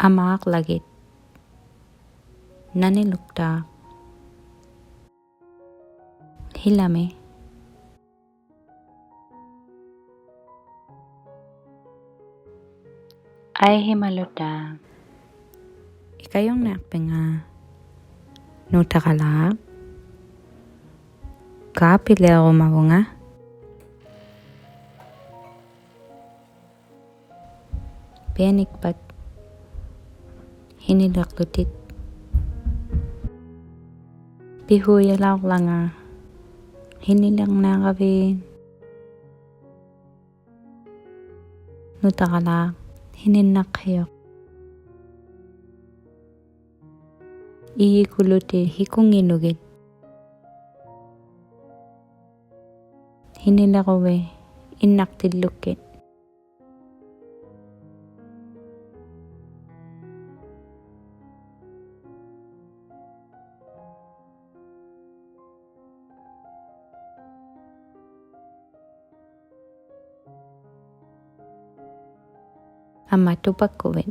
Amak lagit. Nanilukta. Hilame. Ay himaluta. Ikayong nakpenga. Nutakalak. Kapile ako mabunga. Penikpat. Hinilaklutit. Pihuyalak langa. Hinilang nakabin. Nutakalak. Hininakayok. Iyikuluti hikunginugit. Hinilakowe. Inaktilukit. Ama tupak kuwin.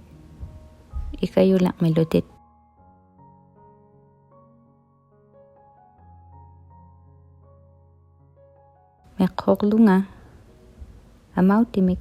Ikayo lang melutit. Mekhok lunga. Amaw timik.